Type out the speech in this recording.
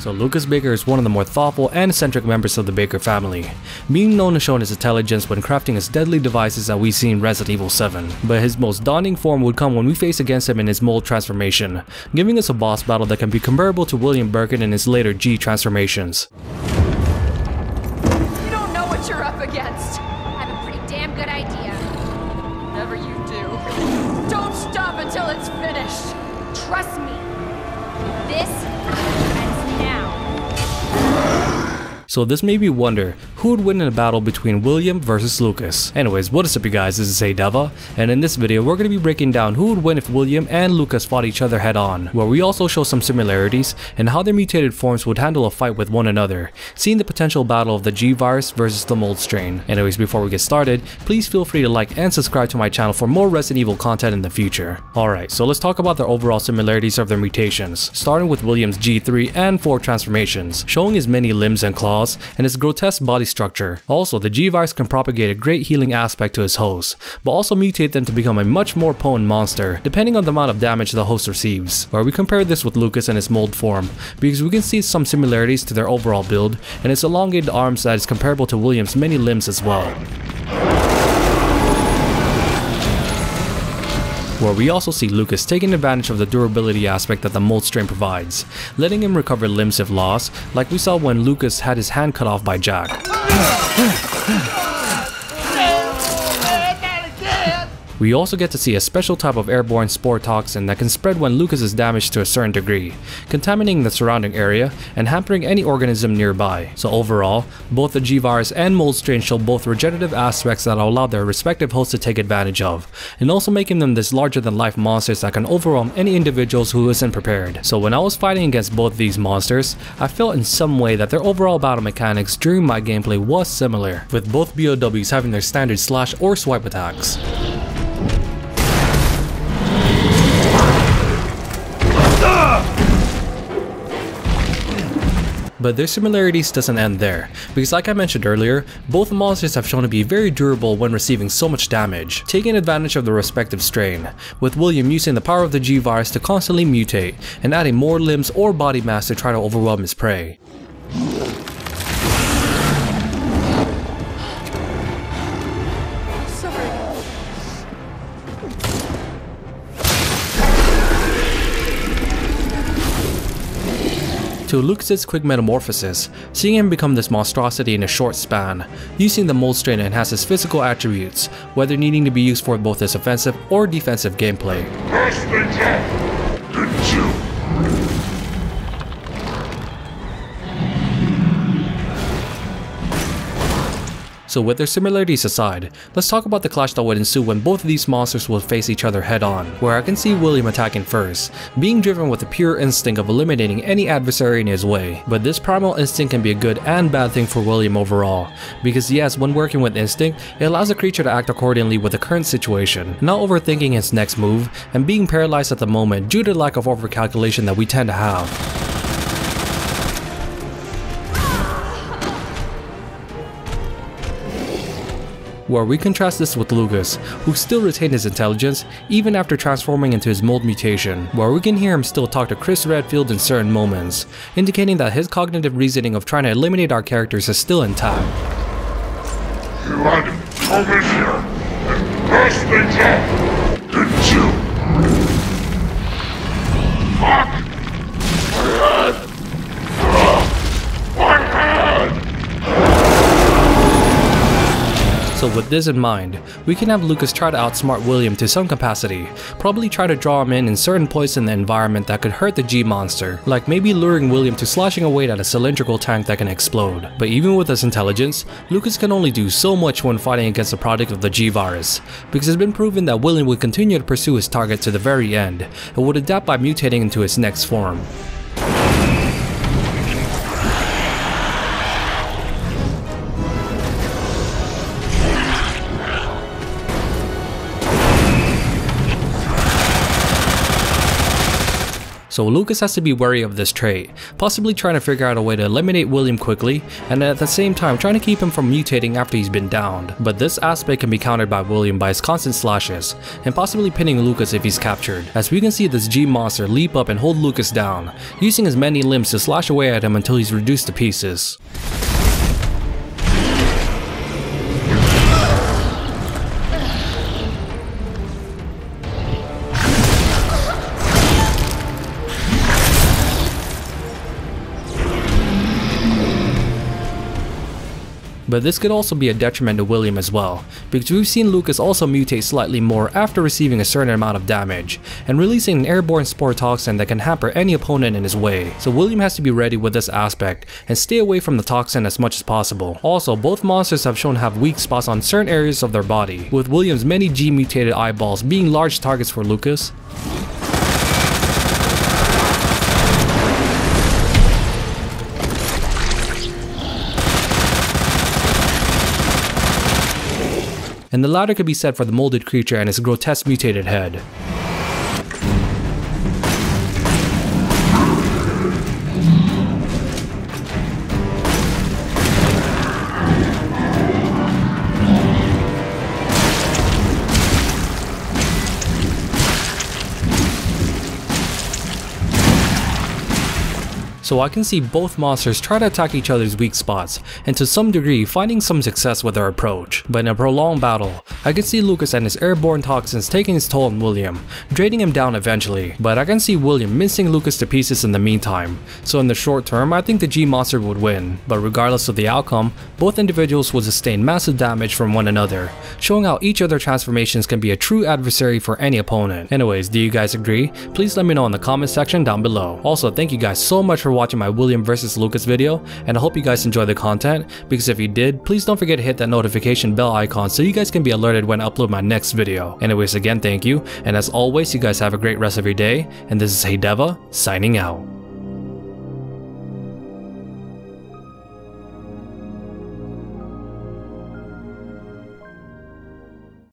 So Lucas Baker is one of the more thoughtful and eccentric members of the Baker family, being known to show his intelligence when crafting his deadly devices that we see in Resident Evil 7. But his most daunting form would come when we face against him in his mold transformation, giving us a boss battle that can be comparable to William Birkin in his later G transformations. You don't know what you're up against. I have a pretty damn good idea. Whatever you do, don't stop until it's finished. Trust me. This ends now. So this made me wonder, who would win in a battle between William versus Lucas? Anyways, what is up you guys, this is DeVuH, and in this video we're going to be breaking down who would win if William and Lucas fought each other head on, where we also show some similarities and how their mutated forms would handle a fight with one another, seeing the potential battle of the G virus versus the mold strain. Anyways, before we get started, please feel free to like and subscribe to my channel for more Resident Evil content in the future. Alright, so let's talk about the overall similarities of their mutations, starting with William's G3 and 4 transformations, showing his many limbs and claws and his grotesque body structure. Also, the G-Virus can propagate a great healing aspect to his host, but also mutate them to become a much more potent monster, depending on the amount of damage the host receives. Where we compare this with Lucas and his mold form, because we can see some similarities to their overall build, and its elongated arms that is comparable to William's many limbs as well. Where we also see Lucas taking advantage of the durability aspect that the mold strain provides, letting him recover limbs if lost, like we saw when Lucas had his hand cut off by Jack. We also get to see a special type of airborne spore toxin that can spread when Lucas is damaged to a certain degree, contaminating the surrounding area and hampering any organism nearby. So overall, both the G-Virus and mold strain show both regenerative aspects that allow their respective hosts to take advantage of, and also making them this larger than life monsters that can overwhelm any individuals who isn't prepared. So when I was fighting against both these monsters, I felt in some way that their overall battle mechanics during my gameplay was similar, with both BOWs having their standard slash or swipe attacks. But their similarities doesn't end there, because like I mentioned earlier, both monsters have shown to be very durable when receiving so much damage, taking advantage of the respective strain, with William using the power of the G-Virus to constantly mutate, and adding more limbs or body mass to try to overwhelm his prey. To Lucas' quick metamorphosis, seeing him become this monstrosity in a short span, using the mold strain to enhance his physical attributes, whether needing to be used for both his offensive or defensive gameplay. So with their similarities aside, let's talk about the clash that would ensue when both of these monsters will face each other head on, where I can see William attacking first, being driven with the pure instinct of eliminating any adversary in his way. But this primal instinct can be a good and bad thing for William overall, because yes, when working with instinct, it allows the creature to act accordingly with the current situation, not overthinking his next move, and being paralyzed at the moment due to the lack of overcalculation that we tend to have. Where we contrast this with Lucas, who still retained his intelligence even after transforming into his mold mutation, where we can hear him still talk to Chris Redfield in certain moments, indicating that his cognitive reasoning of trying to eliminate our characters is still intact. You had to come in here and mess things up, didn't you? Fuck! My head! So with this in mind, we can have Lucas try to outsmart William to some capacity, probably try to draw him in certain points in the environment that could hurt the G monster, like maybe luring William to slashing away at a cylindrical tank that can explode. But even with his intelligence, Lucas can only do so much when fighting against the product of the G-Virus, because it's been proven that William would continue to pursue his target to the very end, and would adapt by mutating into his next form. So Lucas has to be wary of this trait, possibly trying to figure out a way to eliminate William quickly, and at the same time trying to keep him from mutating after he's been downed. But this aspect can be countered by William by his constant slashes, and possibly pinning Lucas if he's captured, as we can see this G monster leap up and hold Lucas down, using his many limbs to slash away at him until he's reduced to pieces. But this could also be a detriment to William as well, because we've seen Lucas also mutate slightly more after receiving a certain amount of damage, and releasing an airborne spore toxin that can hamper any opponent in his way. So William has to be ready with this aspect, and stay away from the toxin as much as possible. Also, both monsters have shown to have weak spots on certain areas of their body, with William's many G mutated eyeballs being large targets for Lucas. And the latter could be said for the molded creature and its grotesque mutated head. So I can see both monsters try to attack each other's weak spots, and to some degree finding some success with their approach. But in a prolonged battle, I can see Lucas and his airborne toxins taking its toll on William, draining him down eventually. But I can see William mincing Lucas to pieces in the meantime. So in the short term, I think the G monster would win. But regardless of the outcome, both individuals would sustain massive damage from one another, showing how each of their transformations can be a true adversary for any opponent. Anyways, do you guys agree? Please let me know in the comment section down below. Also, thank you guys so much for watching my William vs Lucas video, and I hope you guys enjoy the content, because if you did, please don't forget to hit that notification bell icon so you guys can be alerted when I upload my next video. Anyways, again, thank you, and as always, you guys have a great rest of your day, and this is DeVuH signing out.